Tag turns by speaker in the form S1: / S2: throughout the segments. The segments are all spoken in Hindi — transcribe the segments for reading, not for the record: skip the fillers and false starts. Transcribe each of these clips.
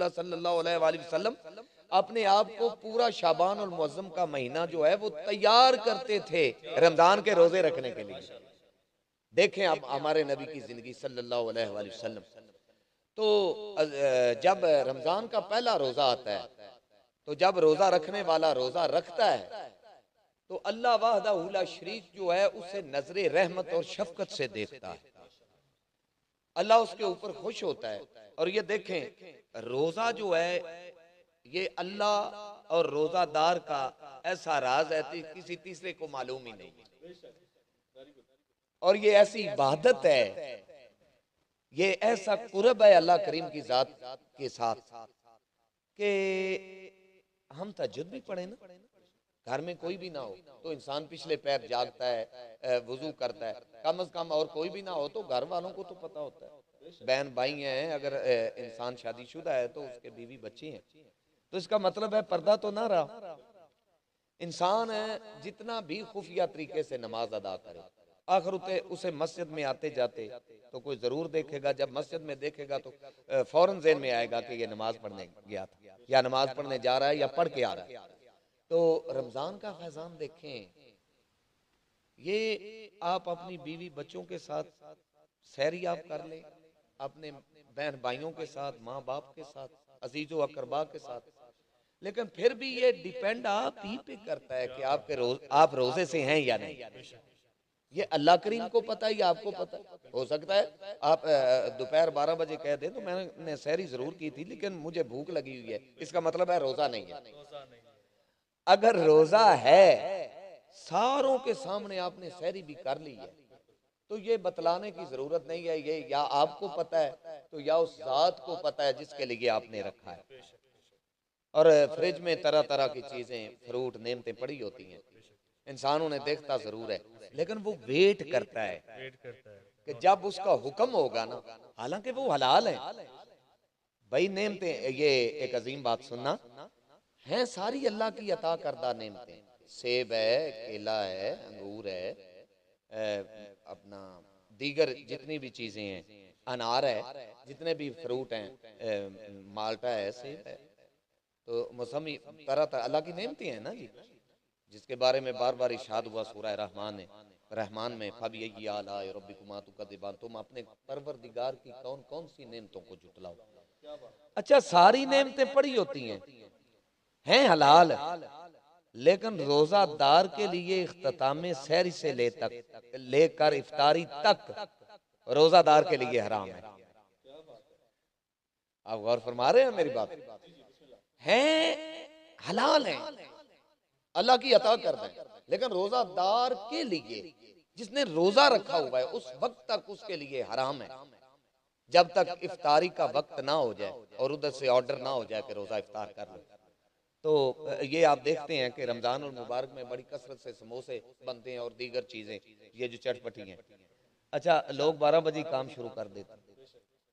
S1: रसूलुल्लाह सल्लल्लाहु अलैहि वसल्लम अपने आप को पूरा शाबान और मुअज्जम का महीना जो है वो तैयार करते थे रमजान के रोजे रखने के लिए। देखें आप हमारे नबी की जिंदगी सल्लल्लाहु अलैहि वसल्लम। तो जब रमजान का पहला रोजा आता है, तो जब रोजा रखने वाला रोजा रखता है तो अल्लाह वहदहू ला शरीक जो है उसे नजरे रहमत और शफकत से देखता है। अल्लाह उसके ऊपर खुश होता है। और ये देखें रोजा जो है ये अल्लाह और रोजादार का ऐसा राज है कि किसी तीसरे को मालूम ही नहीं है। और ये ऐसी इबादत है, ये ऐसा कुर्ब है अल्लाह करीम की जात के साथ कि हम तहज्जुद भी पढ़े ना, घर में कोई भी ना हो तो इंसान पिछले पैर जागता है, वुजू करता है। कम अज कम और कोई भी ना हो तो घर वालों को तो पता होता है, बहन भाई हैं, अगर इंसान शादीशुदा है तो उसके बीवी बच्चे हैं, तो इसका मतलब है पर्दा तो ना रहा। इंसान है जितना भी खुफिया तरीके से नमाज अदा करे, आखिर उसे मस्जिद में आते जाते तो कोई जरूर देखेगा। जब मस्जिद में देखेगा तो फौरन ज़हन में आएगा कि ये नमाज पढ़ने गया था या नमाज पढ़ने जा रहा है या पढ़ के आ रहा है। तो रमजान का फैजान देखें, ये आप अपनी बीवी बच्चों के साथ सैरी आप कर लें, अपने बहन भाइयों के साथ, माँ बाप के साथ, अजीजो अकरबा के साथ, लेकिन फिर भी ये डिपेंड आप ही पे करता है कि आप रोजे से हैं या नहीं। ये अल्लाह करीम को पता है या आपको पता है। हो सकता है आप दोपहर 12 बजे कह दें तो मैंने सहरी जरूर की थी लेकिन मुझे भूख लगी हुई है, इसका मतलब है रोजा नहीं है। अगर रोजा है, सारों के सामने आपने सहरी भी कर ली है, तो ये बतलाने की जरूरत नहीं है। ये या आपको पता है तो या उस जात को पता है जिसके लिए आपने रखा है। और फ्रिज में तरह तरह की चीजें, फ्रूट, नेमतें पड़ी होती हैं, इंसान उन्हें देखता जरूर है लेकिन वो वेट करता है कि जब उसका हुक्म होगा ना, हालांकि वो हलाल है भाई नेमतें। ये एक अजीम बात सुनना, हैं सारी अल्लाह की अता करदा नेमतें, सेब है, केला है, अंगूर है, अपना दीगर जितनी भी चीजें हैं, अनार है, जितने भी फ्रूट हैं, माल्टा है, सेब है, तो मौसमी तरह तरह अल्लाह की नेमतें हैं ना जी, जिसके बारे में बार बार इरशाद हुआ सूरह रहमान में, फबी आला रब्बिकुमा तुकद्दिबान, तुम अपने परवरदिगार की कौन कौन सी नेमतों को जुटलाओ। अच्छा, सारी नेमतें पड़ी होती हैं हलाल, लेकिन रोजादार के लिए इख्तिताम सहरी से लेकर इफ्तारी तक रोजादार के लिए हराम है। आप गौर फरमा रहे हैं मेरी बात? हैं हलाल है, अल्लाह की अता करता है, लेकिन रोजादार के लिए, जिसने रोजा रखा हुआ है, उस वक्त तक उसके लिए हराम है जब तक इफ्तारी का वक्त ना हो जाए और उधर से ऑर्डर ना हो जाए कि रोजा इफ्तार कर लो। तो ये आप देखते हैं कि रमजान और मुबारक में बड़ी कसरत से समोसे बनते हैं और दीगर चीजें, ये जो चटपटी हैं। अच्छा, लोग 12 बजे काम शुरू कर देते हैं,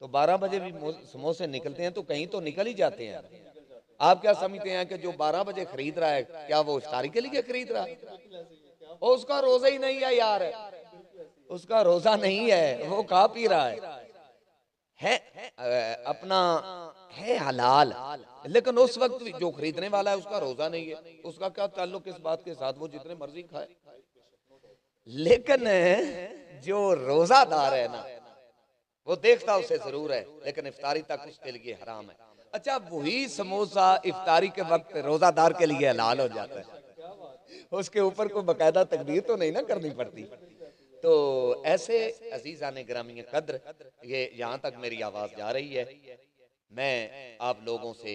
S1: तो 12 बजे भी समोसे निकलते हैं तो कहीं तो निकल ही जाते हैं। आप क्या समझते हैं कि जो 12 बजे खरीद रहा है, क्या वो इफ्तारी के लिए खरीद रहा है? और उसका रोजा ही नहीं है यार, उसका रोजा नहीं है, वो खा पी रहा है अपना, है हलाल, लेकिन उस वक्त जो खरीदने वाला है उसका रोजा नहीं है, उसका क्या ताल्लुक इस बात के साथ, वो जितने मर्जी खाए। लेकिन जो रोजादार है ना, वो देखता उसे जरूर है लेकिन इफ्तारी तक उसके लिए हराम है। अच्छा, वही समोसा इफ्तारी के वक्त रोजादार के लिए हलाल हो जाता है, उसके ऊपर कोई बकायदा तकबीर तो नहीं ना करनी पड़ती। तो ऐसे अजीजान ग्रामी कद्र, ये यहाँ तक मेरी आवाज जा रही है, मैं आप लोगों से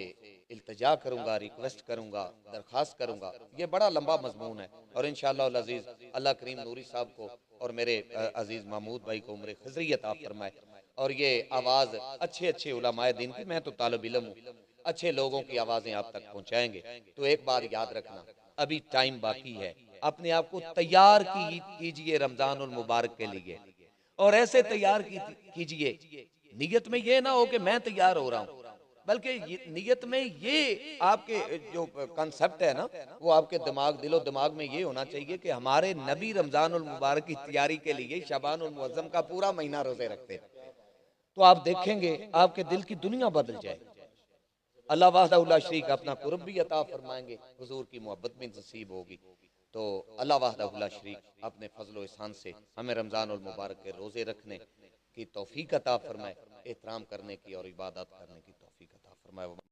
S1: इल्तिजा करूंगा, रिक्वेस्ट करूंगा, दरखास्त करूंगा। ये बड़ा लंबा मजमून है और इंशाअल्लाह अजीज अल्लाह करीम नूरी साहब को और मेरे अजीज महमूद भाई को उम्र खजरियत आप फरमाए, और ये आवाज अच्छे अच्छे उलमाए दिन की, मैं तो तालिब इल्म हूँ, अच्छे लोगों की आवाजें आप तक पहुंचाएंगे। तो एक बात याद रखना, अभी टाइम बाकी है, अपने आप को तैयार कीजिए रमजान उल मुबारक के लिए, और ऐसे तैयार कीजिए, नियत में ये ना हो कि मैं तैयार हो रहा हूं, बल्कि नियत में ये आपके जो कॉन्सेप्ट है ना, वो आपके दिलो दिमाग में ये होना चाहिए कि हमारे नबी रमजान उल मुबारक की तैयारी के लिए शबान उल मुअज्जम का पूरा महीना रोजे रखते हैं। तो आप देखेंगे आपके दिल की दुनिया बदल जाएगी। अल्लाह वाहदा शरीक अपना कुर्ब भी अता फरमाएंगे, हुजूर की मोहब्बत भी नसीब होगी। तो अल्लाह वाहदा शरीक अपने फजल एहसान से हमें रमज़ान और मुबारक के रोज़े रखने की तौफीक अता फरमाए, एहतराम करने की और इबादत करने की तौफीक अता फरमाए।